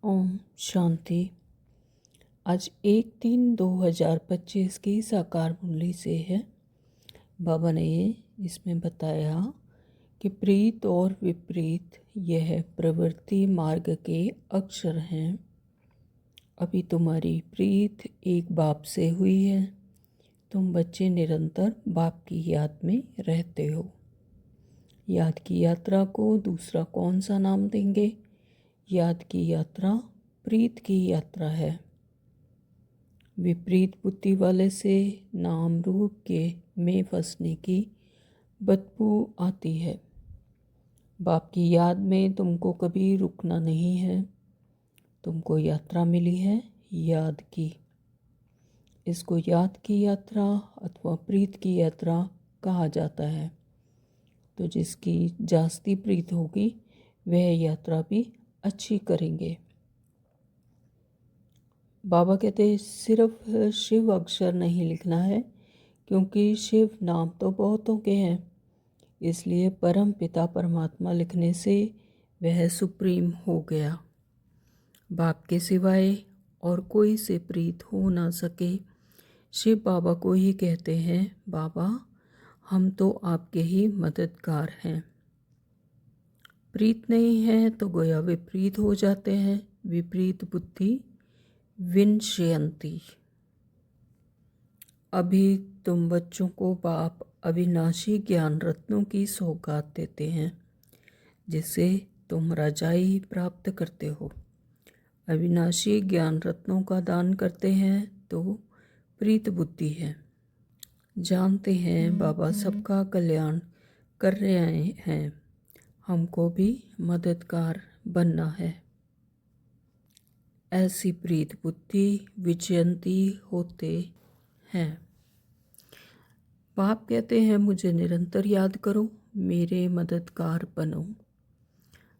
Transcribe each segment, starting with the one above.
ओम शांति। आज 1/3/2025 की साकार मुरली से है। बाबा ने इसमें बताया कि प्रीत और विपरीत यह प्रवृत्ति मार्ग के अक्षर हैं। अभी तुम्हारी प्रीत एक बाप से हुई है। तुम बच्चे निरंतर बाप की याद में रहते हो। याद की यात्रा को दूसरा कौन सा नाम देंगे? याद की यात्रा प्रीत की यात्रा है। विपरीत बुद्धि वाले से नाम रूप के में फंसने की बदबू आती है। बाप की याद में तुमको कभी रुकना नहीं है। तुमको यात्रा मिली है याद की। इसको याद की यात्रा अथवा प्रीत की यात्रा कहा जाता है। तो जिसकी जास्ती प्रीत होगी वह यात्रा भी अच्छी करेंगे। बाबा कहते सिर्फ शिव अक्षर नहीं लिखना है, क्योंकि शिव नाम तो बहुतों के हैं। इसलिए परम पिता परमात्मा लिखने से वह सुप्रीम हो गया। बाप के सिवाय और कोई से प्रीत हो ना सके। शिव बाबा को ही कहते हैं, बाबा हम तो आपके ही मददगार हैं। प्रीत नहीं है तो गोया विपरीत हो जाते हैं। विपरीत बुद्धि विनश्यंती। अभी तुम बच्चों को बाप अविनाशी ज्ञान रत्नों की सौगात देते हैं, जिससे तुम रजाई प्राप्त करते हो। अविनाशी ज्ञान रत्नों का दान करते हैं तो प्रीत बुद्धि है। जानते हैं बाबा सबका कल्याण कर रहे हैं, हमको भी मददगार बनना है। ऐसी प्रीत बुद्धि विजयंती होते हैं। बाप कहते हैं मुझे निरंतर याद करो, मेरे मददगार बनो।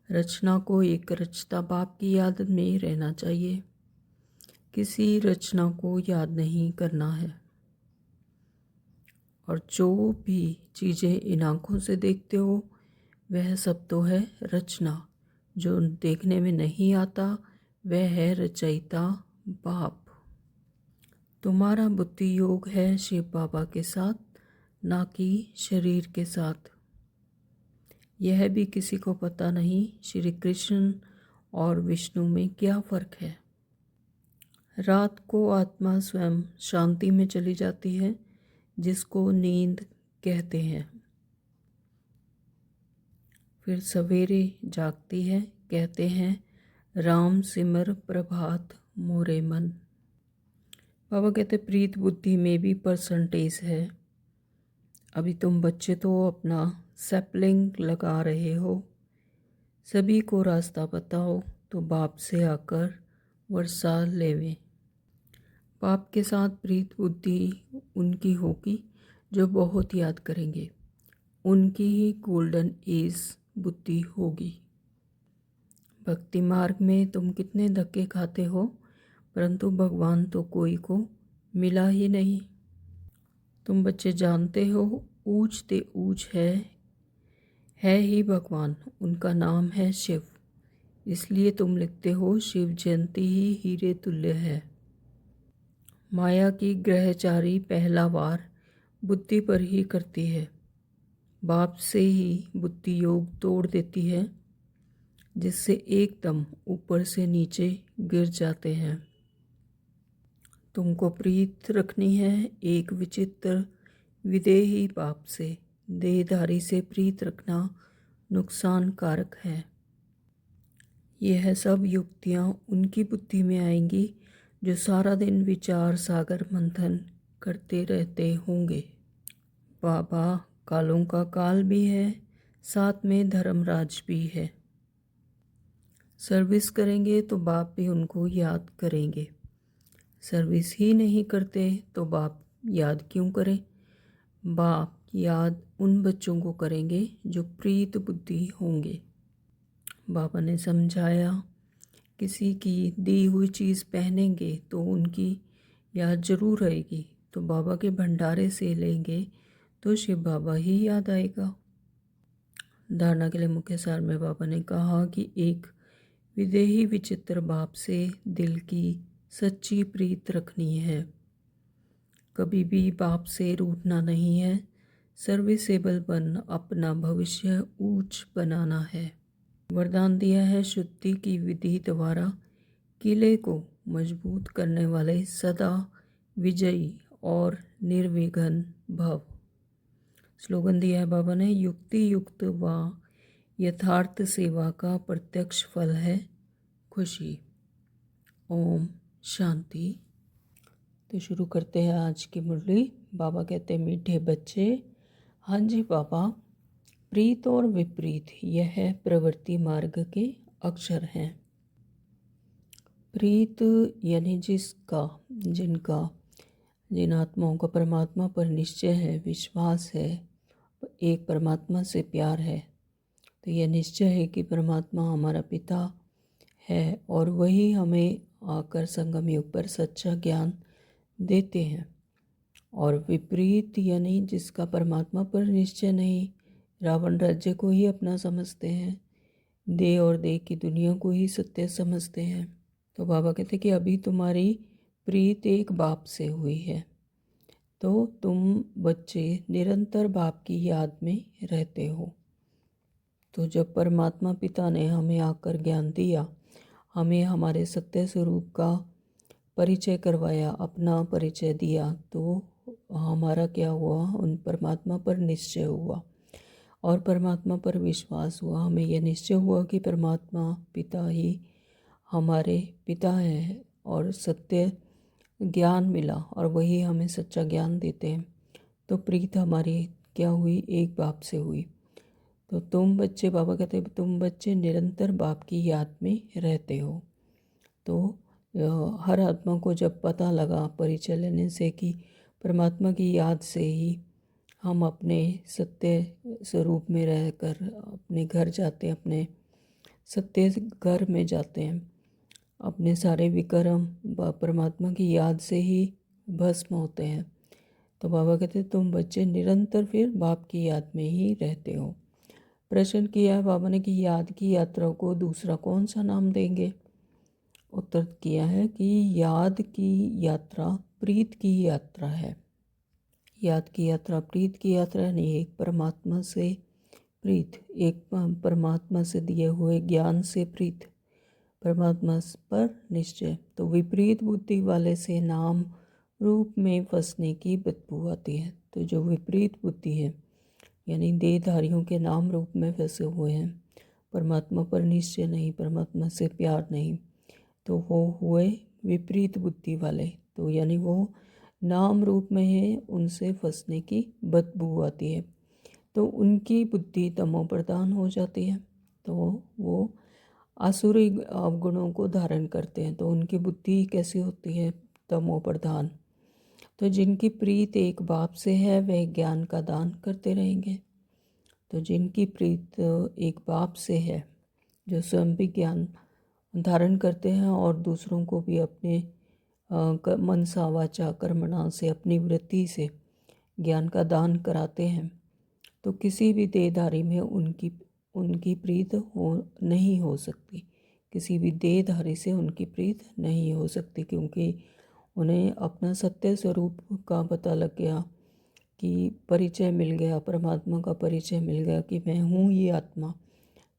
रचना को एक रचता बाप की याद में रहना चाहिए। किसी रचना को याद नहीं करना है। और जो भी चीज़ें इन आँखों से देखते हो वह सब तो है रचना। जो देखने में नहीं आता वह है रचयिता बाप। तुम्हारा बुद्धि योग है शिव बाबा के साथ, ना कि शरीर के साथ। यह भी किसी को पता नहीं श्री कृष्ण और विष्णु में क्या फ़र्क है। रात को आत्मा स्वयं शांति में चली जाती है, जिसको नींद कहते हैं। फिर सवेरे जागती है, कहते हैं राम सिमर प्रभात मोरे मन। बाबा कहते प्रीत बुद्धि में भी परसेंटेज है। अभी तुम बच्चे तो अपना सैपलिंग लगा रहे हो। सभी को रास्ता बताओ तो बाप से आकर वर्षा लेवें। बाप के साथ प्रीत बुद्धि उनकी होगी जो बहुत याद करेंगे। उनकी ही गोल्डन एज बुद्धि होगी। भक्ति मार्ग में तुम कितने धक्के खाते हो, परंतु भगवान तो कोई को मिला ही नहीं। तुम बच्चे जानते हो ऊंच ते ऊंच है ही भगवान। उनका नाम है शिव। इसलिए तुम लिखते हो शिव जयंती ही हीरे तुल्य है। माया की ग्रहचारी पहला वार बुद्धि पर ही करती है। बाप से ही बुद्धि योग तोड़ देती है, जिससे एकदम ऊपर से नीचे गिर जाते हैं। तुमको प्रीत रखनी है एक विचित्र विदेही बाप से। देहधारी से प्रीत रखना नुकसान कारक है। यह सब युक्तियाँ उनकी बुद्धि में आएंगी जो सारा दिन विचार सागर मंथन करते रहते होंगे। बाबा कालों का काल भी है, साथ में धर्मराज भी है। सर्विस करेंगे तो बाप भी उनको याद करेंगे। सर्विस ही नहीं करते तो बाप याद क्यों करें? बाप याद उन बच्चों को करेंगे जो प्रीत बुद्धि होंगे। बाबा ने समझाया किसी की दी हुई चीज़ पहनेंगे तो उनकी याद जरूर रहेगी। तो बाबा के भंडारे से लेंगे तो शिव बाबा ही याद आएगा। धारणा के लिए मुख्य सार में बाबा ने कहा कि एक विदेही विचित्र बाप से दिल की सच्ची प्रीत रखनी है। कभी भी बाप से रूठना नहीं है। सर्विसेबल बन अपना भविष्य ऊंच बनाना है। वरदान दिया है शुद्धि की विधि द्वारा किले को मजबूत करने वाले सदा विजयी और निर्विघ्न भव। स्लोगन दिया है बाबा ने, युक्ति युक्त व यथार्थ सेवा का प्रत्यक्ष फल है खुशी। ओम शांति। तो शुरू करते हैं आज की मुरली। बाबा कहते हैं, मीठे बच्चे। हाँ जी बाबा, प्रीत और विपरीत यह प्रवृत्ति मार्ग के अक्षर हैं। प्रीत यानी जिन आत्माओं का परमात्मा पर निश्चय है, विश्वास है, एक परमात्मा से प्यार है, तो यह निश्चय है कि परमात्मा हमारा पिता है और वही हमें आकर संगम युग पर सच्चा ज्ञान देते हैं। और विपरीत यानी जिसका परमात्मा पर निश्चय नहीं, रावण राज्य को ही अपना समझते हैं, देह और देह की दुनिया को ही सत्य समझते हैं। तो बाबा कहते कि अभी तुम्हारी प्रीत एक बाप से हुई है, तो तुम बच्चे निरंतर बाप की याद में रहते हो। तो जब परमात्मा पिता ने हमें आकर ज्ञान दिया, हमें हमारे सत्य स्वरूप का परिचय करवाया, अपना परिचय दिया, तो हमारा क्या हुआ, उन परमात्मा पर निश्चय हुआ और परमात्मा पर विश्वास हुआ। हमें यह निश्चय हुआ कि परमात्मा पिता ही हमारे पिता हैं और सत्य ज्ञान मिला और वही हमें सच्चा ज्ञान देते हैं। तो प्रीत हमारी क्या हुई, एक बाप से हुई। तो तुम बच्चे, बाबा कहते हैं, तुम बच्चे निरंतर बाप की याद में रहते हो। तो हर आत्मा को जब पता लगा परिचय लेने से कि परमात्मा की याद से ही हम अपने सत्य स्वरूप में रहकर अपने घर जाते हैं, अपने सत्य घर में जाते हैं, अपने सारे विकर्म परमात्मा की याद से ही भस्म होते हैं। तो बाबा कहते तुम बच्चे निरंतर फिर बाप की याद में ही रहते हो। प्रश्न किया है बाबा ने कि याद की यात्रा को दूसरा कौन सा नाम देंगे। उत्तर किया है कि याद की यात्रा प्रीत की यात्रा है। याद की यात्रा प्रीत की यात्रा नहीं, एक परमात्मा से प्रीत, एक परमात्मा से दिए हुए ज्ञान से प्रीत, परमात्मा पर निश्चय। तो विपरीत बुद्धि वाले से नाम रूप में फंसने की बदबू आती है। तो जो विपरीत बुद्धि है यानी देहधारियों के नाम रूप में फंसे हुए हैं, परमात्मा पर निश्चय नहीं, परमात्मा से प्यार नहीं, तो वो हुए विपरीत बुद्धि वाले। तो यानी वो नाम रूप में है, उनसे फंसने की बदबू आती है, तो उनकी बुद्धि तमो प्रधान हो जाती है। तो वो आसुरी अवगुणों को धारण करते हैं। तो उनकी बुद्धि कैसी होती है, तमो प्रधान। तो जिनकी प्रीत एक बाप से है वह ज्ञान का दान करते रहेंगे। तो जिनकी प्रीत एक बाप से है, जो स्वयं भी ज्ञान धारण करते हैं और दूसरों को भी अपने मनसा वाचा कर्मणा से, अपनी वृत्ति से ज्ञान का दान कराते हैं, तो किसी भी देहधारी में उनकी प्रीत नहीं हो सकती। किसी भी देहधारी से उनकी प्रीत नहीं हो सकती, क्योंकि उन्हें अपना सत्य स्वरूप का पता लग गया, कि परिचय मिल गया, परमात्मा का परिचय मिल गया कि मैं हूँ ये आत्मा।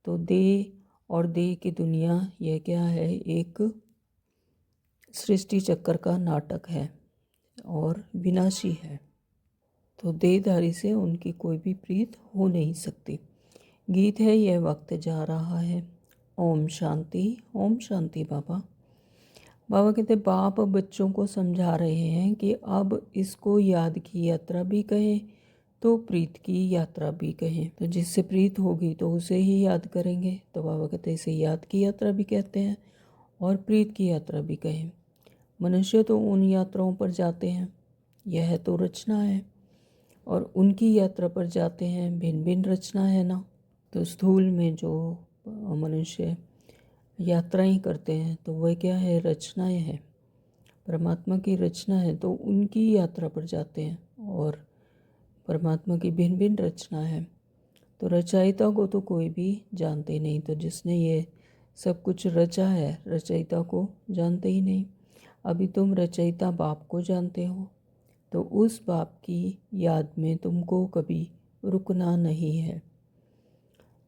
तो देह और देह की दुनिया यह क्या है, एक सृष्टि चक्र का नाटक है और विनाशी है। तो देहधारी से उनकी कोई भी प्रीत हो नहीं सकती। गीत है, यह वक्त जा रहा है। ओम शांति, ओम शांति। बाबा कहते बाप बच्चों को समझा रहे हैं कि अब इसको याद की यात्रा भी कहें तो प्रीत की यात्रा भी कहें। तो जिससे प्रीत होगी तो उसे ही याद करेंगे। तो बाबा कहते इसे याद की यात्रा भी कहते हैं और प्रीत की यात्रा भी कहें। मनुष्य तो उन यात्राओं पर जाते हैं, यह तो रचना है, और उनकी यात्रा पर जाते हैं, भिन्न भिन्न रचना है ना। तो स्थूल में जो मनुष्य यात्राएं करते हैं तो वह क्या है, रचनाएं हैं, परमात्मा की रचना है। तो उनकी यात्रा पर जाते हैं और परमात्मा की भिन्न भिन्न रचना है। तो रचयिता को तो कोई भी जानते नहीं। तो जिसने ये सब कुछ रचा है, रचयिता को जानते ही नहीं। अभी तुम रचयिता बाप को जानते हो, तो उस बाप की याद में तुमको कभी रुकना नहीं है।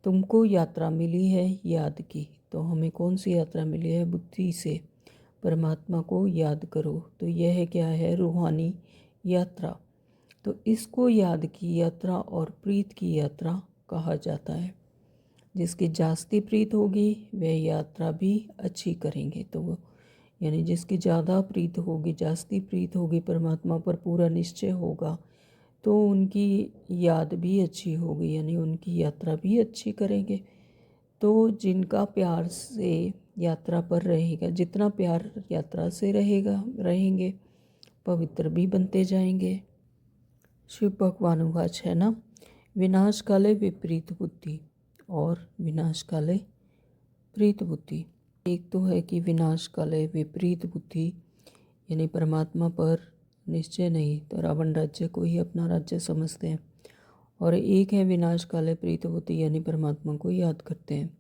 तुमको यात्रा मिली है याद की, तो हमें कौन सी यात्रा मिली है? बुद्धि से परमात्मा को याद करो। तो यह क्या है? रूहानी यात्रा। तो इसको याद की यात्रा और प्रीत की यात्रा कहा जाता है। जिसकी जास्ती प्रीत होगी वह यात्रा भी अच्छी करेंगे। तो यानी जिसकी ज़्यादा प्रीत होगी, जास्ती प्रीत होगी, परमात्मा पर पूरा निश्चय होगा, तो उनकी याद भी अच्छी होगी, यानी उनकी यात्रा भी अच्छी करेंगे। तो जिनका प्यार से यात्रा पर रहेगा, जितना प्यार यात्रा से रहेंगे, पवित्र भी बनते जाएंगे। शिव भगवान वाच है ना, विनाश काले विपरीत बुद्धि और विनाश काले प्रीत बुद्धि। एक तो है कि विनाश काले विपरीत बुद्धि, यानी परमात्मा पर निश्चय नहीं, तो रावण राज्य को ही अपना राज्य समझते हैं। और एक है विनाश काले प्रीत बुद्धि, यानी परमात्मा को याद करते हैं।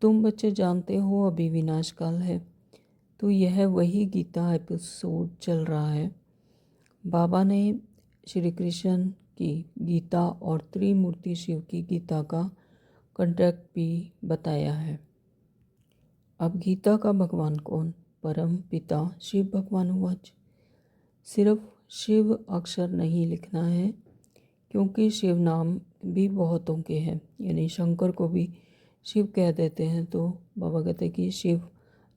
तुम बच्चे जानते हो अभी विनाश काल है, तो यह वही गीता एपिसोड चल रहा है। बाबा ने श्री कृष्ण की गीता और त्रिमूर्ति शिव की गीता का कॉन्ट्रैक्ट भी बताया है। अब गीता का भगवान कौन? परम पिता शिव भगवान वाच। सिर्फ शिव अक्षर नहीं लिखना है, क्योंकि शिव नाम भी बहुतों के हैं, यानी शंकर को भी शिव कह देते हैं। तो बाबा कहते हैं कि शिव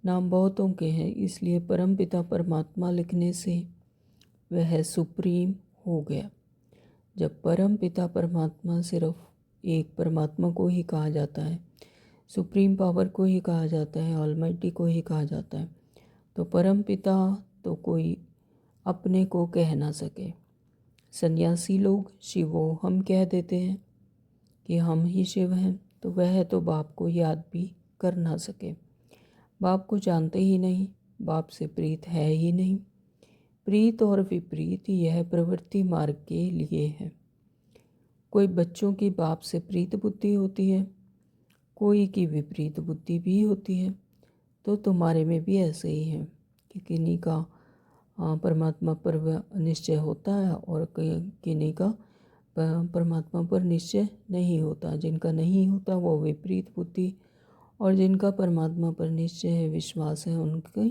नाम बहुतों के हैं, इसलिए परम पिता परमात्मा लिखने से वह सुप्रीम हो गया। जब परम पिता परमात्मा सिर्फ एक परमात्मा को ही कहा जाता है, सुप्रीम पावर को ही कहा जाता है, ऑलमाइटी को ही कहा जाता है, तो परम पिता तो कोई अपने को कह ना सके। सन्यासी लोग शिवो हम कह देते हैं कि हम ही शिव हैं, तो वह तो बाप को याद भी कर ना सके। बाप को जानते ही नहीं, बाप से प्रीत है ही नहीं। प्रीत और विपरीत यह प्रवृत्ति मार्ग के लिए है। कोई बच्चों की बाप से प्रीत बुद्धि होती है, कोई की विपरीत बुद्धि भी होती है। तो तुम्हारे में भी ऐसे ही है कि किन्हीं का परमात्मा पर निश्चय होता है और किन्हीं का परमात्मा पर निश्चय नहीं होता। जिनका नहीं होता वो विपरीत बुद्धि, और जिनका परमात्मा पर निश्चय है, विश्वास है, उनकी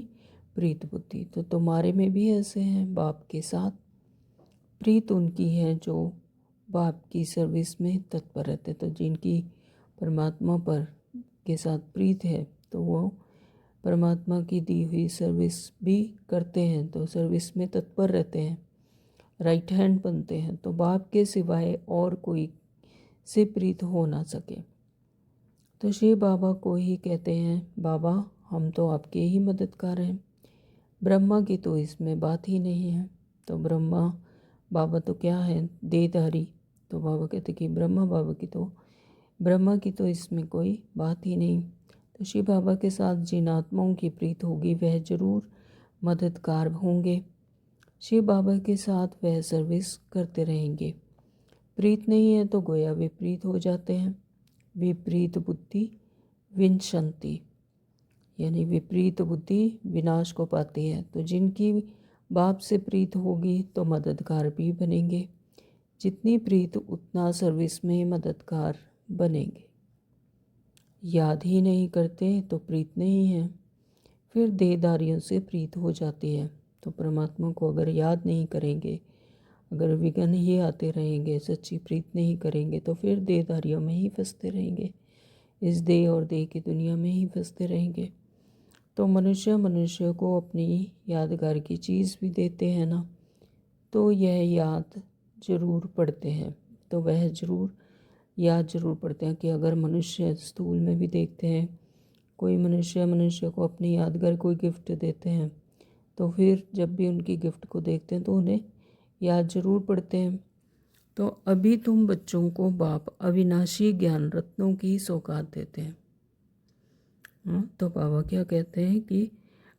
प्रीत बुद्धि। तो तुम्हारे में भी ऐसे हैं। बाप के साथ प्रीत उनकी है जो बाप की सर्विस में तत्पर रहते। तो जिनकी परमात्मा पर के साथ प्रीत है, तो वो परमात्मा की दी हुई सर्विस भी करते हैं, तो सर्विस में तत्पर रहते हैं, राइट हैंड बनते हैं। तो बाप के सिवाय और कोई से प्रीत हो ना सके। तो शिव बाबा को ही कहते हैं, बाबा हम तो आपके ही मददगार हैं, ब्रह्मा की तो इसमें बात ही नहीं है। तो ब्रह्मा बाबा तो क्या है? देहधारी। तो बाबा कहते कि ब्रह्मा की तो इसमें कोई बात ही नहीं। तो शिव बाबा के साथ जिन आत्माओं की प्रीत होगी वह जरूर मददगार होंगे। शिव बाबा के साथ वह सर्विस करते रहेंगे। प्रीत नहीं है तो गोया विपरीत हो जाते हैं। विपरीत बुद्धि विनशंति, यानी विपरीत बुद्धि विनाश को पाती है। तो जिनकी बाप से प्रीत होगी तो मददगार भी बनेंगे। जितनी प्रीत उतना सर्विस में मददगार बनेंगे। याद ही नहीं करते तो प्रीत नहीं है। फिर देहधारियों से प्रीत हो जाती है। तो परमात्मा को अगर याद नहीं करेंगे, अगर विघ्न ही आते रहेंगे, सच्ची प्रीत नहीं करेंगे, तो फिर देहधारियों में ही फंसते रहेंगे, इस देह और देह की दुनिया में ही फंसते रहेंगे। तो मनुष्य को अपनी यादगार की चीज़ भी देते हैं ना, तो यह याद जरूर पढ़ते हैं। तो वह याद जरूर पढ़ते हैं कि अगर मनुष्य स्थूल में भी देखते हैं, कोई मनुष्य को अपनी यादगार कोई गिफ्ट देते हैं, तो फिर जब भी उनकी गिफ्ट को देखते हैं तो उन्हें याद जरूर पढ़ते हैं। तो अभी तुम बच्चों को बाप अविनाशी ज्ञान रत्नों की सौगात देते हैं। तो बाबा क्या कहते हैं कि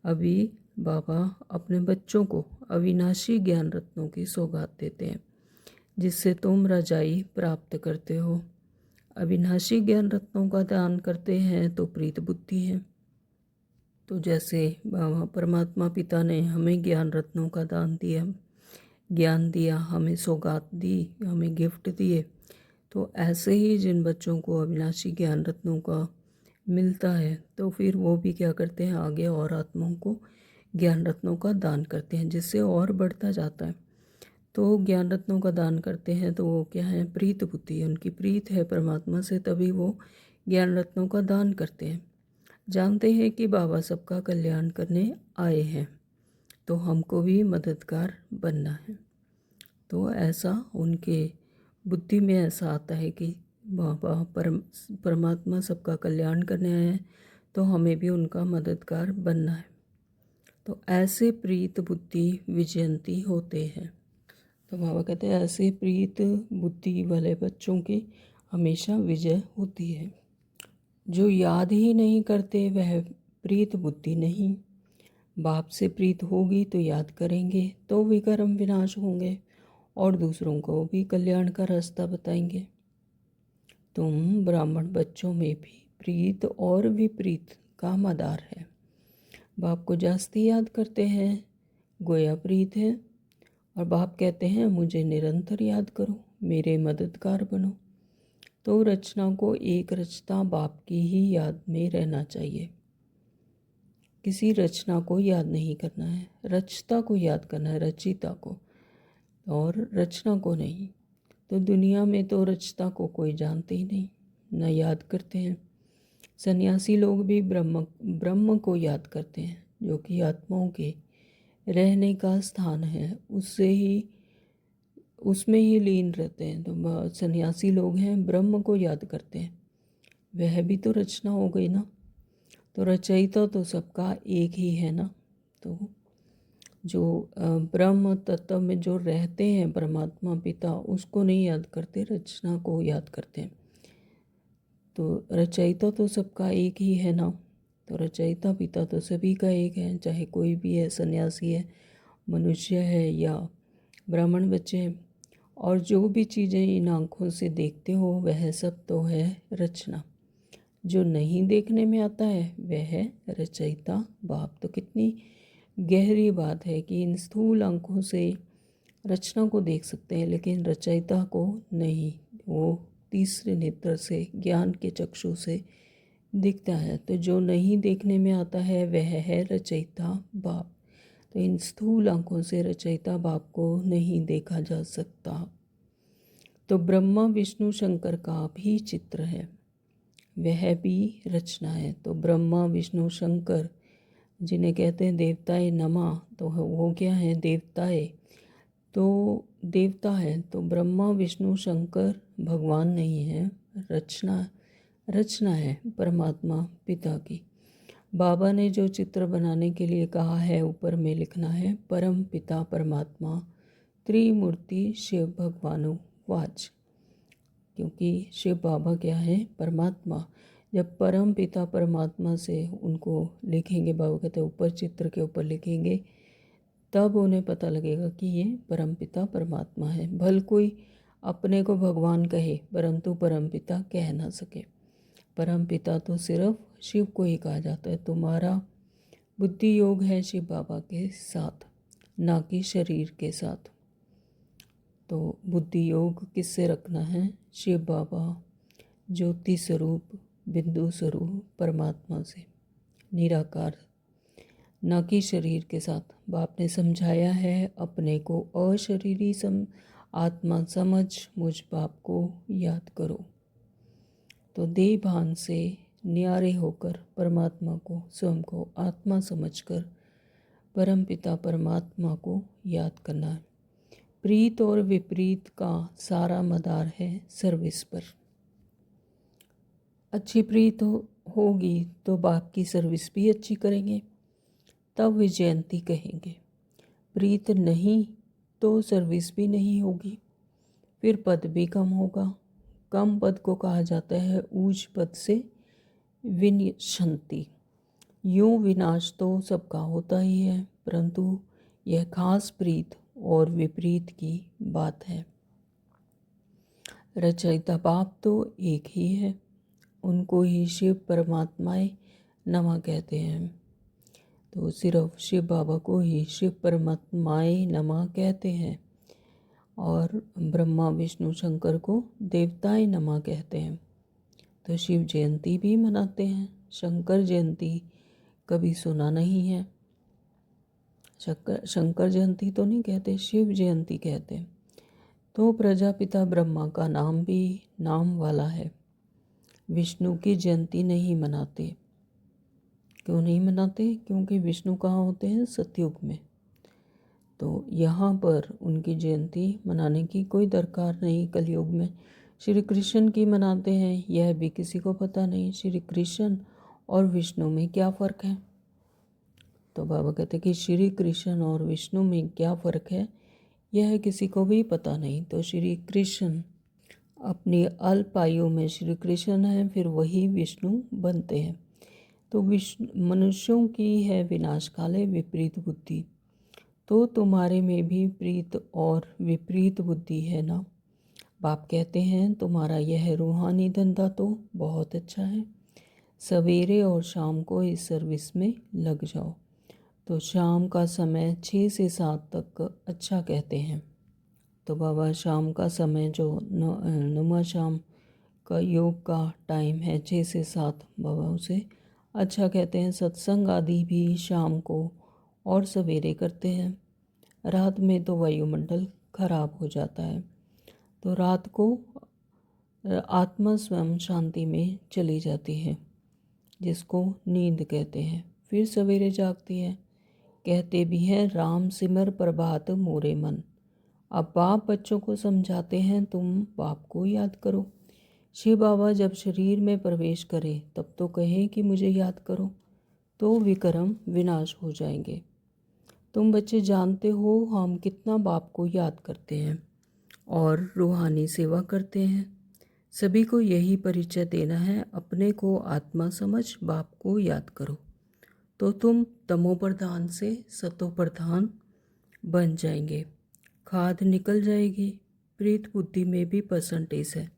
अभी बाबा अपने बच्चों को अविनाशी ज्ञान रत्नों की सौगात देते हैं, जिससे तुम रजाई प्राप्त करते हो। अविनाशी ज्ञान रत्नों का दान करते हैं तो प्रीत बुद्धि है। तो जैसे बाबा परमात्मा पिता ने हमें ज्ञान रत्नों का दान दिया, ज्ञान दिया, हमें सौगात दी, हमें गिफ्ट दिए, तो ऐसे ही जिन बच्चों को अविनाशी ज्ञान रत्नों का मिलता है तो फिर वो भी क्या करते हैं, आगे और आत्माओं को ज्ञान रत्नों का दान करते हैं, जिससे और बढ़ता जाता है। तो ज्ञान रत्नों का दान करते हैं तो वो क्या है, प्रीत बुद्धि, उनकी प्रीत है परमात्मा से, तभी वो ज्ञान रत्नों का दान करते हैं। जानते हैं कि बाबा सबका कल्याण करने आए हैं तो हमको भी मददगार बनना है। तो ऐसा उनके बुद्धि में ऐसा आता है कि बाबा परमात्मा सबका कल्याण करने आए हैं तो हमें भी उनका मददगार बनना है। तो ऐसे प्रीत बुद्धि विजयंती होते हैं। तो बाबा कहते हैं ऐसे प्रीत बुद्धि वाले बच्चों की हमेशा विजय होती है। जो याद ही नहीं करते वह प्रीत बुद्धि नहीं। बाप से प्रीत होगी तो याद करेंगे तो विकर्म विनाश होंगे और दूसरों को भी कल्याण का रास्ता बताएंगे। तुम ब्राह्मण बच्चों में भी प्रीत और विपरीत का मदार है। बाप को जास्ती याद करते हैं, गोया प्रीत है, और बाप कहते हैं मुझे निरंतर याद करो, मेरे मददगार बनो। तो रचना को एक रचता बाप की ही याद में रहना चाहिए। किसी रचना को याद नहीं करना है, रचता को याद करना है, रचिता को, और रचना को नहीं। तो दुनिया में तो रचता को कोई जानते ही नहीं, न याद करते हैं। सन्यासी लोग भी ब्रह्म को याद करते हैं, जो कि आत्माओं के रहने का स्थान है, उसमें ही लीन रहते हैं। तो सन्यासी लोग हैं, ब्रह्म को याद करते हैं, वह भी तो रचना हो गई ना। तो रचयिता तो सबका एक ही है ना। तो जो ब्रह्म तत्व में जो रहते हैं परमात्मा पिता, उसको नहीं याद करते, रचना को याद करते हैं। तो रचयिता तो सबका एक ही है ना। तो रचयिता पिता तो सभी का एक है, चाहे कोई भी है, सन्यासी है, मनुष्य है या ब्राह्मण बच्चे हैं। और जो भी चीज़ें इन आँखों से देखते हो वह सब तो है रचना। जो नहीं देखने में आता है वह है रचयिता बाप। तो कितनी गहरी बात है कि इन स्थूल आँखों से रचना को देख सकते हैं लेकिन रचयिता को नहीं। वो तीसरे नेत्र से, ज्ञान के चक्षु से दिखता है। तो जो नहीं देखने में आता है वह है रचयिता बाप। तो इन स्थूल आँखों से रचयिता बाप को नहीं देखा जा सकता। तो ब्रह्मा विष्णु शंकर का भी चित्र है, वह भी रचना है। तो ब्रह्मा विष्णु शंकर जिन्हें कहते हैं देवताए नमः, तो वो क्या है, देवताए। तो देवता है, तो ब्रह्मा विष्णु शंकर भगवान नहीं है, रचना है परमात्मा पिता की। बाबा ने जो चित्र बनाने के लिए कहा है ऊपर में लिखना है, परम पिता परमात्मा त्रिमूर्ति शिव भगवानो वाच। क्योंकि शिव बाबा क्या है, परमात्मा। जब परम पिता परमात्मा से उनको लिखेंगे, बाबा कहते ऊपर चित्र के ऊपर लिखेंगे, तब उन्हें पता लगेगा कि ये परम पिता परमात्मा है। भल कोई अपने को भगवान कहे परंतु परम पिता कह ना सके। परम पिता तो सिर्फ शिव को ही कहा जाता है। तुम्हारा बुद्धि योग है शिव बाबा के साथ, ना कि शरीर के साथ। तो बुद्धि योग किससे रखना है, शिव बाबा ज्योति स्वरूप बिंदु स्वरूप परमात्मा से, निराकार, ना कि शरीर के साथ। बाप ने समझाया है अपने को अशरीरी आत्मा समझ मुझ बाप को याद करो। तो देह भान से न्यारे होकर परमात्मा को, स्वयं को आत्मा समझकर परम पिता परमात्मा को याद करना है। प्रीत और विपरीत का सारा मदार है सर्विस पर। अच्छी प्रीत होगी तो बाप की सर्विस भी अच्छी करेंगे, तब विजयंती कहेंगे। प्रीत नहीं तो सर्विस भी नहीं होगी, फिर पद भी कम होगा। कम पद को कहा जाता है ऊंच पद से विनशंति। यूँ विनाश तो सबका होता ही है, परंतु यह खास प्रीत और विपरीत की बात है। रचयिता बाप तो एक ही है, उनको ही शिव परमात्माए नमः कहते हैं। तो सिर्फ शिव बाबा को ही शिव परमात्माए नमः कहते हैं और ब्रह्मा विष्णु शंकर को देवताए नमः कहते हैं। तो शिव जयंती भी मनाते हैं, शंकर जयंती कभी सुना नहीं है। शंकर जयंती तो नहीं कहते, शिव जयंती कहते हैं। तो प्रजापिता ब्रह्मा का नाम भी नाम वाला है। विष्णु की जयंती नहीं मनाते। क्यों नहीं मनाते? क्योंकि विष्णु कहाँ होते हैं? सतयुग में। तो यहाँ पर उनकी जयंती मनाने की कोई दरकार नहीं। कलयुग में श्री कृष्ण की मनाते हैं, यह भी किसी को पता नहीं। श्री कृष्ण और विष्णु में क्या फ़र्क है? तो बाबा कहते हैं कि श्री कृष्ण और विष्णु में क्या फ़र्क है, यह किसी को भी पता नहीं। तो श्री कृष्ण अपनी अल्प आयु में श्री कृष्ण हैं, फिर वही विष्णु बनते हैं। तो मनुष्यों की है विनाश काले विपरीत बुद्धि। तो तुम्हारे में भी प्रीत और विपरीत बुद्धि है ना। बाप कहते हैं तुम्हारा यह रूहानी धंधा तो बहुत अच्छा है, सवेरे और शाम को इस सर्विस में लग जाओ। तो शाम का समय 6 से 7 तक अच्छा कहते हैं। तो बाबा शाम का समय जो नुमा शाम का योग का टाइम है 6 से 7, बाबा उसे अच्छा कहते हैं। सत्संग आदि भी शाम को और सवेरे करते हैं। रात में तो वायुमंडल खराब हो जाता है, तो रात को आत्मा स्वयं शांति में चली जाती है, जिसको नींद कहते हैं। फिर सवेरे जागती है। कहते भी हैं राम सिमर प्रभात मोरे मन। अब बाप बच्चों को समझाते हैं तुम बाप को याद करो। शिव बाबा जब शरीर में प्रवेश करे तब तो कहे कि मुझे याद करो, तो विक्रम विनाश हो जाएंगे। तुम बच्चे जानते हो हम कितना बाप को याद करते हैं और रूहानी सेवा करते हैं। सभी को यही परिचय देना है, अपने को आत्मा समझ बाप को याद करो, तो तुम तमो प्रधान से सतो प्रधान बन जाएंगे। खाद निकल जाएगी। प्रीत बुद्धि में भी परसेंटेज है।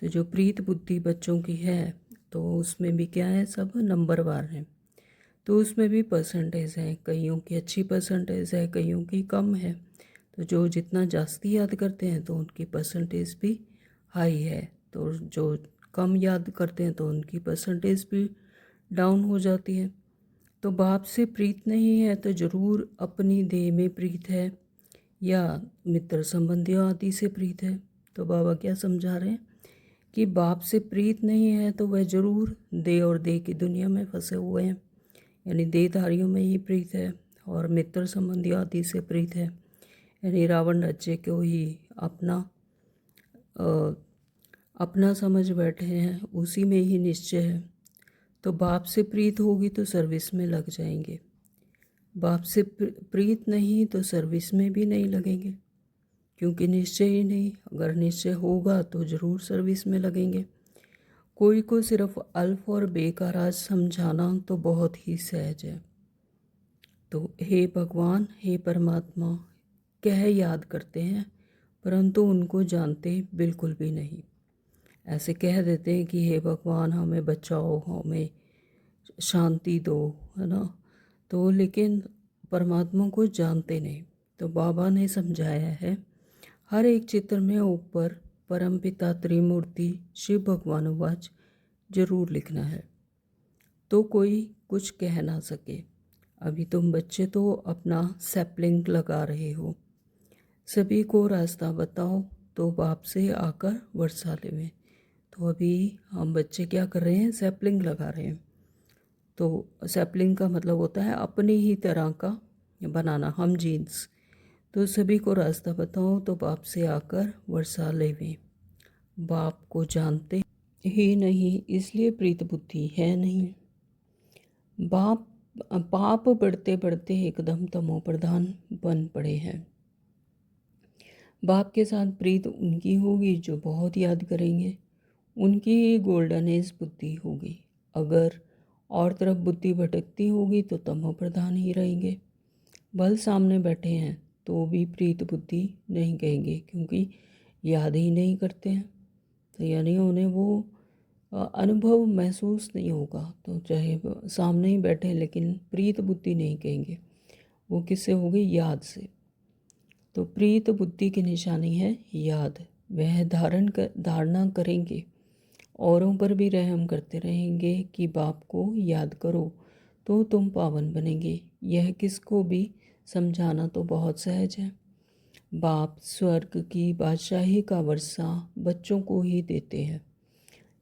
तो जो प्रीत बुद्धि बच्चों की है तो उसमें भी क्या है, सब नंबरवार हैं। तो उसमें भी परसेंटेज है, कईयों की अच्छी परसेंटेज है, कईयों की कम है। तो जो जितना जास्ती याद करते हैं तो उनकी परसेंटेज भी हाई है, तो जो कम याद करते हैं तो उनकी परसेंटेज भी डाउन हो जाती है। तो बाप से प्रीत नहीं है तो ज़रूर अपनी देह में प्रीत है या मित्र संबंधियों आदि से प्रीत है। तो बाबा क्या समझा रहे हैं कि बाप से प्रीत नहीं है तो वह ज़रूर देह और देह की दुनिया में फंसे हुए हैं, यानी देहधारियों में ही प्रीत है, और मित्र संबंधी आदि से प्रीत है, यानी रावण राज्य को ही अपना समझ बैठे हैं, उसी में ही निश्चय है। तो बाप से प्रीत होगी तो सर्विस में लग जाएंगे, बाप से प्रीत नहीं तो सर्विस में भी नहीं लगेंगे, क्योंकि निश्चय ही नहीं। अगर निश्चय होगा तो ज़रूर सर्विस में लगेंगे। कोई को सिर्फ अल्फ और बेकाराज समझाना तो बहुत ही सहज है। तो हे भगवान, हे परमात्मा कह याद करते हैं, परंतु उनको जानते बिल्कुल भी नहीं। ऐसे कह देते हैं कि हे भगवान हमें बचाओ, हमें शांति दो, है ना, तो लेकिन परमात्मा को जानते नहीं। तो बाबा ने समझाया है हर एक चित्र में ऊपर परमपिता त्रिमूर्ति शिव भगवान वाच जरूर लिखना है, तो कोई कुछ कह ना सके। अभी तुम बच्चे तो अपना सैपलिंग लगा रहे हो, सभी को रास्ता बताओ तो बाप से आकर वर्षाले में। तो अभी हम बच्चे क्या कर रहे हैं, सैपलिंग लगा रहे हैं। तो सैपलिंग का मतलब होता है अपनी ही तरह का बनाना, हम जीन्स। तो सभी को रास्ता बताओ तो बाप से आकर वर्षाले में। बाप को जानते ही नहीं, इसलिए प्रीत बुद्धि है नहीं। पाप बढ़ते बढ़ते एकदम तमो प्रधान बन पड़े हैं। बाप के साथ प्रीत उनकी होगी जो बहुत याद करेंगे, उनकी गोल्डन एज बुद्धि होगी। अगर और तरफ बुद्धि भटकती होगी तो तमो प्रधान ही रहेंगे। बल सामने बैठे हैं तो भी प्रीत बुद्धि नहीं कहेंगे, क्योंकि याद ही नहीं करते हैं। तो यानी उन्हें वो अनुभव महसूस नहीं होगा। तो चाहे वो सामने ही बैठे लेकिन प्रीत बुद्धि नहीं कहेंगे, वो किससे होगी? याद से। तो प्रीत बुद्धि की निशानी है याद। वह धारणा करेंगे, औरों पर भी रहम करते रहेंगे कि बाप को याद करो तो तुम पावन बनेंगे। यह किसको भी समझाना तो बहुत सहज है। बाप स्वर्ग की बादशाही का वर्षा बच्चों को ही देते हैं।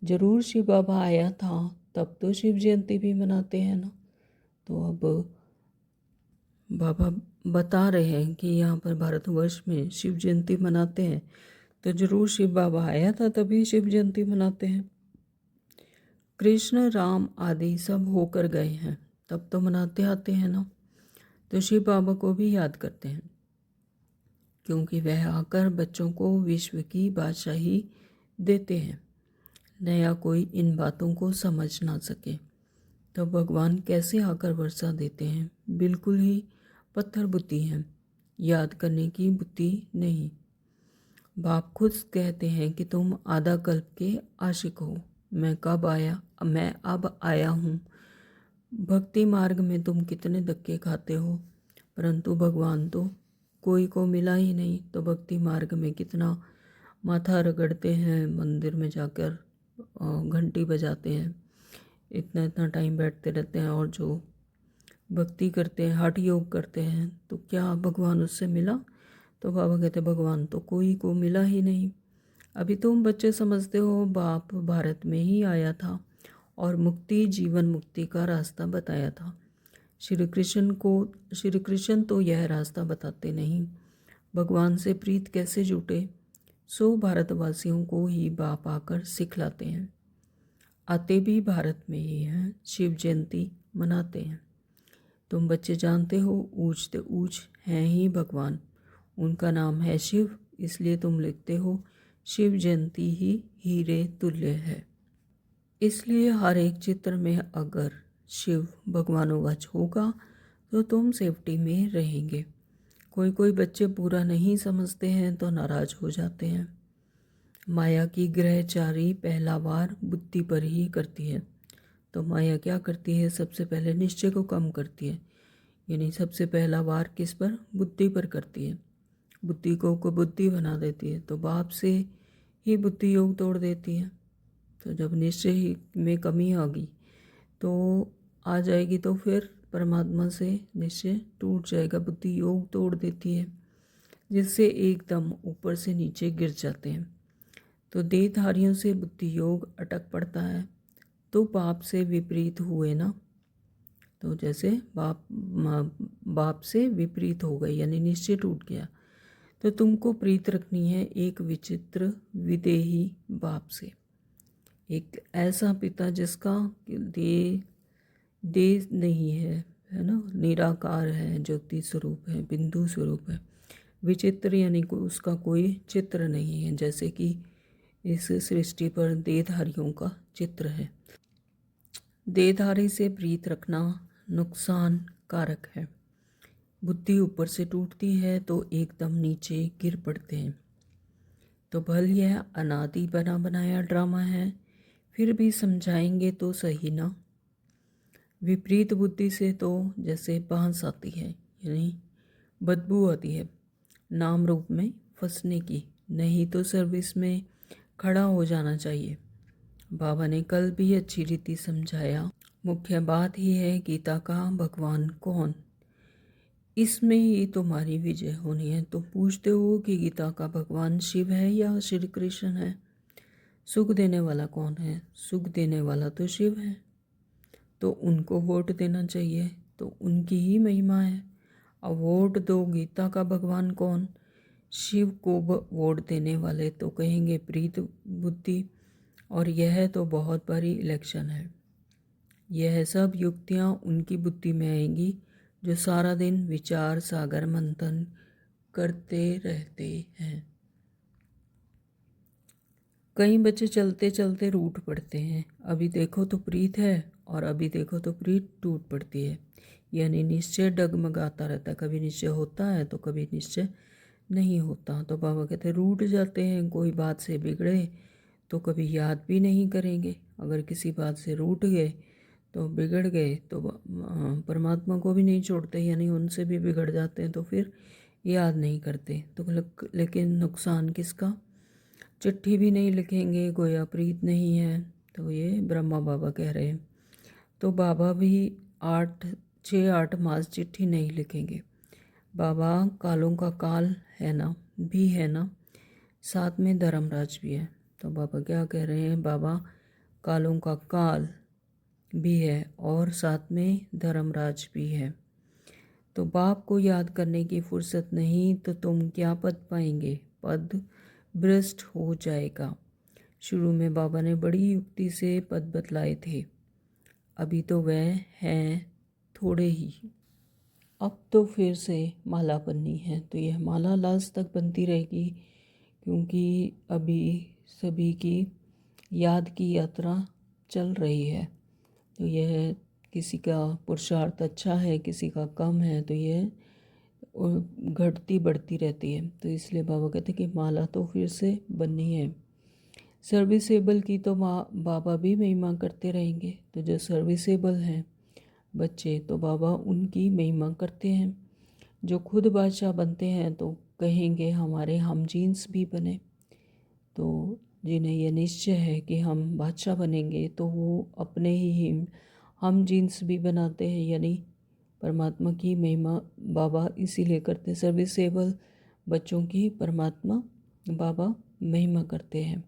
जरूर शिव बाबा आया था, तब तो शिव जयंती भी मनाते हैं ना। तो अब बाबा बता रहे हैं कि यहाँ पर भारतवर्ष में शिव जयंती मनाते हैं, तो जरूर शिव बाबा आया था तभी शिव जयंती मनाते हैं। कृष्ण राम आदि सब होकर गए हैं, तब तो मनाते आते हैं ना। तो शिव बाबा को भी याद करते हैं, क्योंकि वह आकर बच्चों को विश्व की बादशाही देते हैं। नया कोई इन बातों को समझ ना सके तो भगवान कैसे आकर वर्षा देते हैं? बिल्कुल ही पत्थर बुद्धि है, याद करने की बुद्धि नहीं। बाप खुद कहते हैं कि तुम आधा कल्प के आशिक हो। मैं अब आया हूँ। भक्ति मार्ग में तुम कितने धक्के खाते हो, परंतु भगवान तो कोई को मिला ही नहीं। तो भक्ति मार्ग में कितना माथा रगड़ते हैं, मंदिर में जाकर घंटी बजाते हैं, इतना इतना टाइम बैठते रहते हैं, और जो भक्ति करते हैं, हठ योग करते हैं, तो क्या भगवान उससे मिला? तो बाबा कहते भगवान तो कोई को मिला ही नहीं। अभी तुम बच्चे समझते हो बाप भारत में ही आया था और मुक्ति, जीवन मुक्ति का रास्ता बताया था। श्री कृष्ण तो यह रास्ता बताते नहीं। भगवान से प्रीत कैसे जुटे? सो भारतवासियों को ही बाप आकर सिखलाते हैं। आते भी भारत में ही हैं, शिव जयंती मनाते हैं। तुम बच्चे जानते हो ऊंच ते ऊंच हैं ही भगवान, उनका नाम है शिव, इसलिए तुम लिखते हो शिव जयंती ही हीरे तुल्य है। इसलिए हर एक चित्र में अगर शिव भगवानोवच होगा तो तुम सेफ्टी में रहेंगे। कोई बच्चे पूरा नहीं समझते हैं तो नाराज हो जाते हैं। माया की ग्रहचारी पहला वार बुद्धि पर ही करती है। तो माया क्या करती है? सबसे पहले निश्चय को कम करती है, यानी सबसे पहला वार किस पर? बुद्धि पर करती है। बुद्धि को कुबुद्धि बना देती है, तो बाप से ही बुद्धि योग तोड़ देती है। तो जब निश्चय ही में कमी आ गई तो आ जाएगी, तो फिर परमात्मा से निश्चय टूट जाएगा, बुद्धि योग तोड़ देती है, जिससे एकदम ऊपर से नीचे गिर जाते हैं। तो देहधारियों से बुद्धि योग अटक पड़ता है, तो पाप से विपरीत हुए ना। तो जैसे बाप से विपरीत हो गई, यानी निश्चय टूट गया। तो तुमको प्रीत रखनी है एक विचित्र विदेही बाप से, एक ऐसा पिता जिसका देह नहीं है ना, निराकार है, ज्योति स्वरूप है, बिंदु स्वरूप है। विचित्र यानी उसका कोई चित्र नहीं है, जैसे कि इस सृष्टि पर देहधारियों का चित्र है। देहधारी से प्रीत रखना नुकसान कारक है। बुद्धि ऊपर से टूटती है तो एकदम नीचे गिर पड़ते हैं। तो भल यह अनादि बना बनाया ड्रामा है, फिर भी समझाएंगे तो सही ना। विपरीत बुद्धि से तो जैसे बांस आती है, यानी बदबू आती है, नाम रूप में फंसने की, नहीं तो सर्विस में खड़ा हो जाना चाहिए। बाबा ने कल भी अच्छी रीति समझाया, मुख्य बात ही है गीता का भगवान कौन, इसमें ही तुम्हारी विजय होनी है। तो पूछते हो कि गीता का भगवान शिव है या श्री कृष्ण है? सुख देने वाला कौन है? सुख देने वाला तो शिव है, तो उनको वोट देना चाहिए, तो उनकी ही महिमा है। अब वोट दो गीता का भगवान कौन, शिव को वोट देने वाले तो कहेंगे प्रीत बुद्धि, और यह तो बहुत बड़ी इलेक्शन है। यह सब युक्तियाँ उनकी बुद्धि में आएंगी जो सारा दिन विचार सागर मंथन करते रहते हैं। कई बच्चे चलते चलते रूठ पड़ते हैं, अभी देखो तो प्रीत है और अभी देखो तो प्रीत टूट पड़ती है, यानी निश्चय डगमगाता रहता है, कभी निश्चय होता है तो कभी निश्चय नहीं होता। तो बाबा कहते रूठ जाते हैं, कोई बात से बिगड़े तो कभी याद भी नहीं करेंगे। अगर किसी बात से रूठ गए तो बिगड़ गए तो परमात्मा को भी नहीं छोड़ते, यानी उनसे भी बिगड़ जाते हैं, तो फिर याद नहीं करते। तो लेकिन नुकसान किसका? चिट्ठी भी नहीं लिखेंगे, गोया प्रीत नहीं है। तो ये ब्रह्मा बाबा कह रहे हैं। तो बाबा भी 6-8 मास चिट्ठी नहीं लिखेंगे। बाबा कालों का काल है ना, भी है ना, साथ में धर्मराज भी है। तो बाबा क्या कह रहे हैं? बाबा कालों का काल भी है और साथ में धर्मराज भी है। तो बाप को याद करने की फुर्सत नहीं तो तुम क्या पद पाएंगे? पद भ्रष्ट हो जाएगा। शुरू में बाबा ने बड़ी युक्ति से पद बतलाए थे, अभी तो वह हैं थोड़े ही। अब तो फिर से माला बननी है, तो यह माला लास्ट तक बनती रहेगी, क्योंकि अभी सभी की याद की यात्रा चल रही है। तो यह किसी का पुरुषार्थ अच्छा है, किसी का कम है, तो यह घटती बढ़ती रहती है। तो इसलिए बाबा कहते हैं कि माला तो फिर से बननी है। सर्विसेबल की तो बाबा भी महिमा करते रहेंगे। तो जो सर्विसेबल हैं बच्चे, तो बाबा उनकी महिमा करते हैं। जो खुद बादशाह बनते हैं तो कहेंगे हमारे हम जीन्स भी बने। तो जिन्हें यह निश्चय है कि हम बादशाह बनेंगे, तो वो अपने ही हम जीन्स भी बनाते हैं, यानी परमात्मा की महिमा बाबा इसीलिए करते हैं। सर्विसेबल बच्चों की परमात्मा बाबा महिमा करते हैं।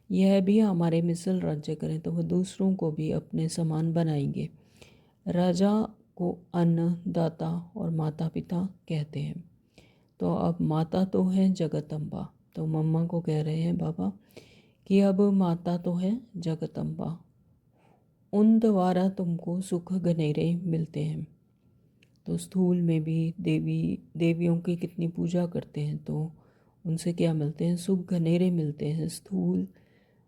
यह भी हमारे मिसल राज्य करें तो वह दूसरों को भी अपने समान बनाएंगे। राजा को अन्नदाता और माता पिता कहते हैं। तो अब माता तो है जगत अम्बा, तो मम्मा को कह रहे हैं बाबा कि अब माता तो है जगत अम्बा, उन द्वारा तुमको सुख घनेरे मिलते हैं। तो स्थूल में भी देवियों की कितनी पूजा करते हैं, तो उनसे क्या मिलते हैं? सुख घनेरे मिलते हैं। स्थूल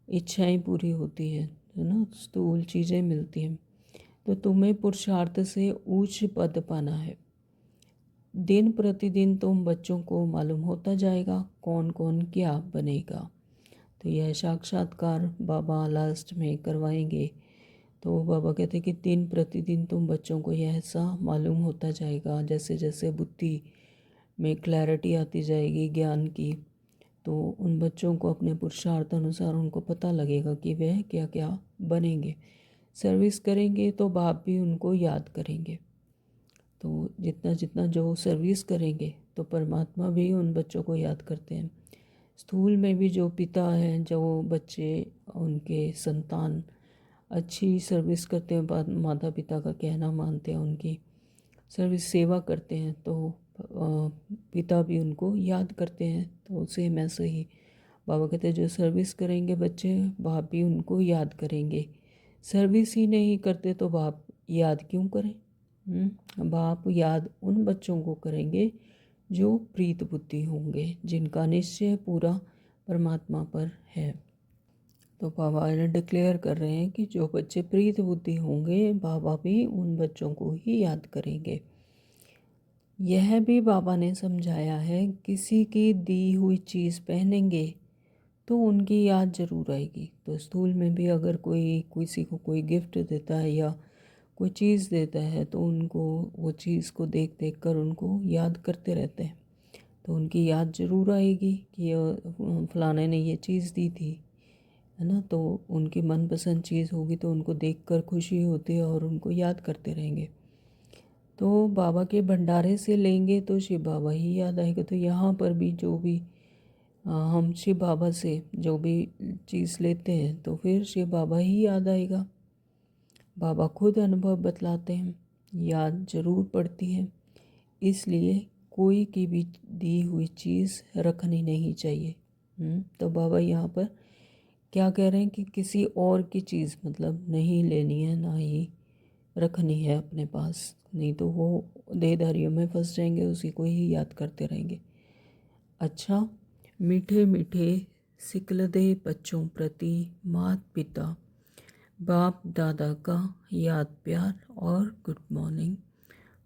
इच्छाएं पूरी होती हैं, है ना, स्थूल चीज़ें मिलती हैं। तो तुम्हें पुरुषार्थ से उच्च पद पाना है। दिन प्रतिदिन तुम बच्चों को मालूम होता जाएगा कौन कौन क्या बनेगा। तो यह साक्षात्कार बाबा लास्ट में करवाएंगे। तो बाबा कहते हैं कि दिन प्रतिदिन तुम बच्चों को यह ऐसा मालूम होता जाएगा, जैसे जैसे बुद्धि में क्लैरिटी आती जाएगी ज्ञान की, तो उन बच्चों को अपने पुरुषार्थ अनुसार उनको पता लगेगा कि वह क्या क्या बनेंगे। सर्विस करेंगे तो बाप भी उनको याद करेंगे। तो जितना जितना जो सर्विस करेंगे तो परमात्मा भी उन बच्चों को याद करते हैं। स्थूल में भी जो पिता हैं, जो बच्चे उनके संतान अच्छी सर्विस करते हैं, माता पिता का कहना मानते हैं, उनकी सर्विस सेवा करते हैं, तो पिता भी उनको याद करते हैं। तो सेम ऐसे ही बाबा कहते हैं जो सर्विस करेंगे बच्चे, बाप भी उनको याद करेंगे। सर्विस ही नहीं करते तो बाप याद क्यों करें? बाप याद उन बच्चों को करेंगे जो प्रीत बुद्धि होंगे, जिनका निश्चय पूरा परमात्मा पर है। तो बाबा डिक्लेयर कर रहे हैं कि जो बच्चे प्रीत बुद्धि होंगे, बाबा भी उन बच्चों को ही याद करेंगे। यह भी बाबा ने समझाया है, किसी की दी हुई चीज़ पहनेंगे तो उनकी याद जरूर आएगी। तो स्थूल में भी अगर कोई किसी को कोई गिफ्ट देता है या कोई चीज़ देता है, तो उनको वो चीज़ को देख देख कर उनको याद करते रहते हैं। तो उनकी याद ज़रूर आएगी कि फलाने ने ये चीज़ दी थी, है ना। तो उनकी मनपसंद चीज़ होगी तो उनको देखकर खुशी होती है और उनको याद करते रहेंगे। तो बाबा के भंडारे से लेंगे तो शिव बाबा ही याद आएगा। तो यहाँ पर भी जो भी हम शिव बाबा से जो भी चीज़ लेते हैं तो फिर शिव बाबा ही याद आएगा। बाबा खुद अनुभव बतलाते हैं, याद जरूर पड़ती है। इसलिए कोई की भी दी हुई चीज़ रखनी नहीं चाहिए। तो बाबा यहाँ पर क्या कह रहे हैं कि किसी और की चीज़ मतलब नहीं लेनी है, ना ही रखनी है अपने पास, नहीं तो वो देहधारियों में फंस जाएंगे, उसी को ही याद करते रहेंगे। अच्छा, मीठे मीठे सिकलदे बच्चों प्रति माता पिता बाप दादा का याद प्यार और गुड मॉर्निंग।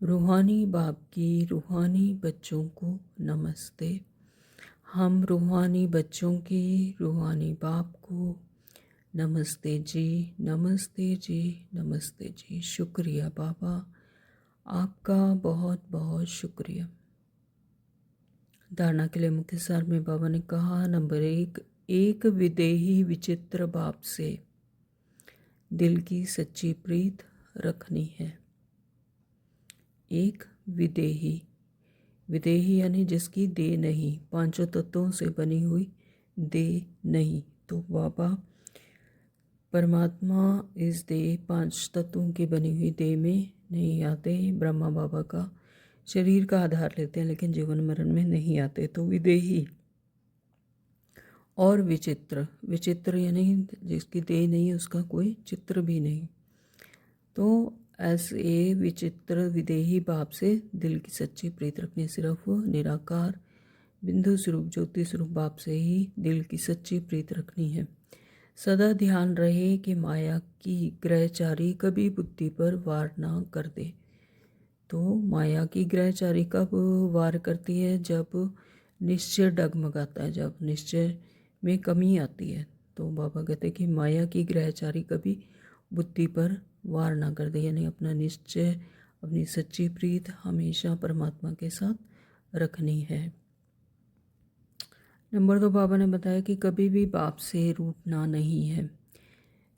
रूहानी बाप की रूहानी बच्चों को नमस्ते। हम रूहानी बच्चों की रूहानी बाप को नमस्ते जी, नमस्ते जी, नमस्ते जी। शुक्रिया बाबा, आपका बहुत बहुत शुक्रिया। धारणा के लिए मुख्य सार में बाबा ने कहा, नंबर 1, एक विदेही विचित्र बाप से दिल की सच्ची प्रीत रखनी है। एक विदेही, विदेही यानी जिसकी देह नहीं, पांचों तत्वों से बनी हुई देह नहीं। तो बाबा परमात्मा इस देह, पांच तत्वों की बनी हुई देह में नहीं आते। ब्रह्मा बाबा का शरीर का आधार लेते हैं लेकिन जीवन मरण में नहीं आते। तो विदेही और विचित्र, विचित्र यानी जिसकी देह नहीं, उसका कोई चित्र भी नहीं। तो ऐसे विचित्र विदेही बाप से दिल की सच्ची प्रीत रखनी। सिर्फ निराकार बिंदु स्वरूप ज्योति स्वरूप बाप से ही दिल की सच्ची प्रीत रखनी है। सदा ध्यान रहे कि माया की ग्रहचारी कभी बुद्धि पर वार ना कर दे। तो माया की ग्रहचारी कब वार करती है? जब निश्चय डगमगाता है, जब निश्चय में कमी आती है। तो बाबा कहते हैं कि माया की ग्रहचारी कभी बुद्धि पर वार ना कर दे, यानी अपना निश्चय, अपनी सच्ची प्रीत हमेशा परमात्मा के साथ रखनी है। नंबर 2, बाबा ने बताया कि कभी भी बाप से रूठना नहीं है।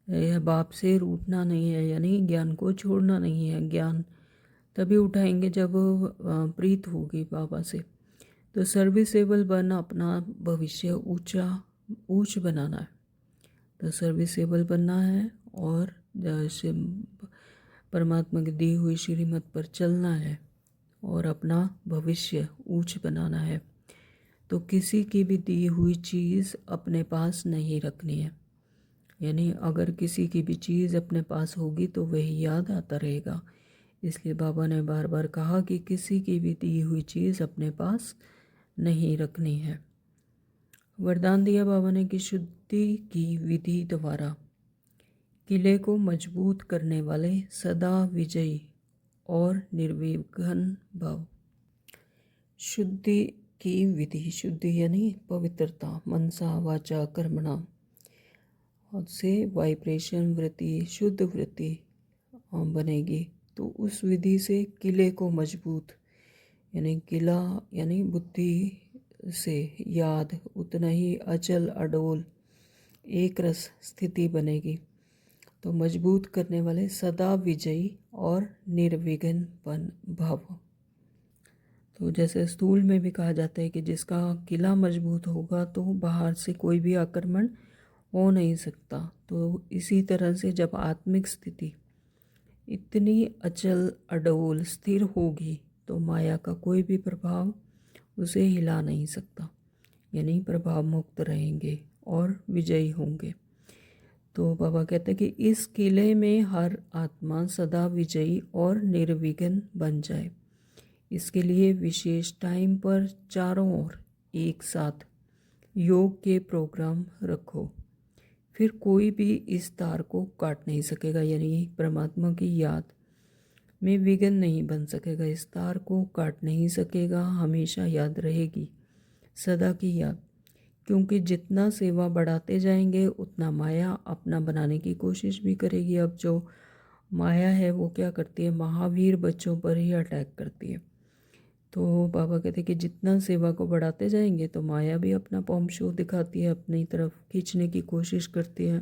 यह बाप से रूठना नहीं है यानी ज्ञान को छोड़ना नहीं है। ज्ञान तभी उठाएंगे जब प्रीत होगी बाबा से। तो सर्विसेबल बन अपना भविष्य ऊंच बनाना है। तो सर्विसेबल बनना है और जैसे परमात्मा की दी हुई श्रीमत पर चलना है और अपना भविष्य ऊंच बनाना है। तो किसी की भी दी हुई चीज़ अपने पास नहीं रखनी है। यानी अगर किसी की भी चीज़ अपने पास होगी तो वही याद आता रहेगा। इसलिए बाबा ने बार बार कहा कि किसी की भी दी हुई चीज़ अपने पास नहीं रखनी है। वरदान दिया बाबा ने कि शुद्धि की विधि द्वारा किले को मजबूत करने वाले सदा विजयी और निर्विघ्न भव। शुद्धि की विधि, शुद्धि यानी पवित्रता, मनसा वाचा कर्मणा से वाइब्रेशन वृत्ति, शुद्ध वृत्ति बनेगी। तो उस विधि से किले को मजबूत, यानी किला यानी बुद्धि से याद उतना ही अचल अडोल एक रस स्थिति बनेगी। तो मजबूत करने वाले सदा विजयी और निर्विघ्न भव। तो जैसे स्थूल में भी कहा जाता है कि जिसका किला मजबूत होगा तो बाहर से कोई भी आक्रमण हो नहीं सकता। तो इसी तरह से जब आत्मिक स्थिति इतनी अचल अडोल स्थिर होगी तो माया का कोई भी प्रभाव उसे हिला नहीं सकता, यानी प्रभाव मुक्त रहेंगे और विजयी होंगे। तो बाबा कहते हैं कि इस किले में हर आत्मा सदा विजयी और निर्विघ्न बन जाए। इसके लिए विशेष टाइम पर चारों ओर एक साथ योग के प्रोग्राम रखो। फिर कोई भी इस तार को काट नहीं सकेगा, यानी परमात्मा की याद में विघ्न नहीं बन सकेगा। इस तार को काट नहीं सकेगा, हमेशा याद रहेगी, सदा की याद। क्योंकि जितना सेवा बढ़ाते जाएंगे उतना माया अपना बनाने की कोशिश भी करेगी। अब जो माया है वो क्या करती है? महावीर बच्चों पर ही अटैक करती है। तो बाबा कहते हैं कि जितना सेवा को बढ़ाते जाएंगे तो माया भी अपना पॉम शो दिखाती है, अपनी तरफ खींचने की कोशिश करती है,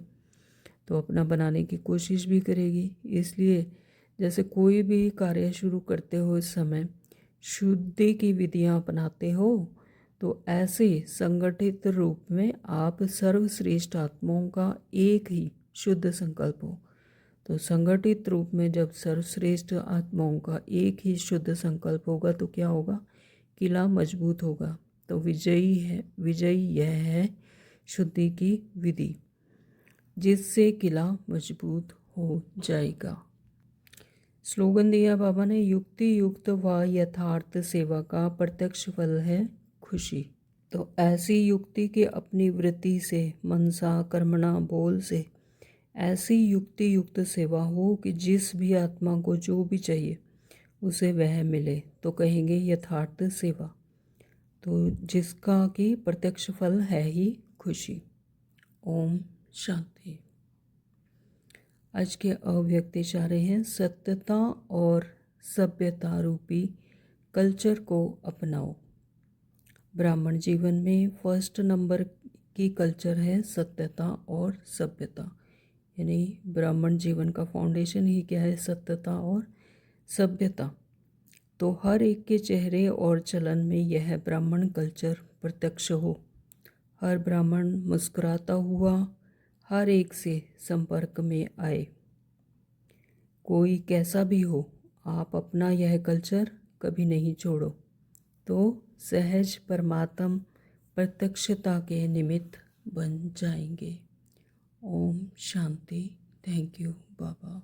तो अपना बनाने की कोशिश भी करेगी। इसलिए जैसे कोई भी कार्य शुरू करते हो इस समय शुद्धि की विधियां अपनाते हो, तो ऐसे संगठित रूप में आप सर्वश्रेष्ठ आत्माओं का एक ही शुद्ध संकल्प हो। तो संगठित रूप में जब सर्वश्रेष्ठ आत्माओं का एक ही शुद्ध संकल्प होगा तो क्या होगा? किला मजबूत होगा। तो विजयी यह है शुद्धि की विधि जिससे किला मजबूत हो जाएगा। स्लोगन दिया बाबा ने, युक्ति युक्त व यथार्थ सेवा का प्रत्यक्ष फल है खुशी। तो ऐसी युक्ति की अपनी वृत्ति से, मनसा कर्मणा बोल से ऐसी युक्ति युक्त सेवा हो कि जिस भी आत्मा को जो भी चाहिए उसे वह मिले। तो कहेंगे यथार्थ सेवा। तो जिसका कि प्रत्यक्ष फल है ही खुशी। ओम शांति। आज के अव्यक्त इशारे हैं, सत्यता और सभ्यता रूपी कल्चर को अपनाओ। ब्राह्मण जीवन में फर्स्ट नंबर की कल्चर है सत्यता और सभ्यता, यानी ब्राह्मण जीवन का फाउंडेशन ही क्या है, सत्यता और सभ्यता। तो हर एक के चेहरे और चलन में यह ब्राह्मण कल्चर प्रत्यक्ष हो। हर ब्राह्मण मुस्कुराता हुआ हर एक से संपर्क में आए। कोई कैसा भी हो, आप अपना यह कल्चर कभी नहीं छोड़ो, तो सहज परमात्म प्रत्यक्षता के निमित्त बन जाएंगे। ओम शांति। Thank you Baba.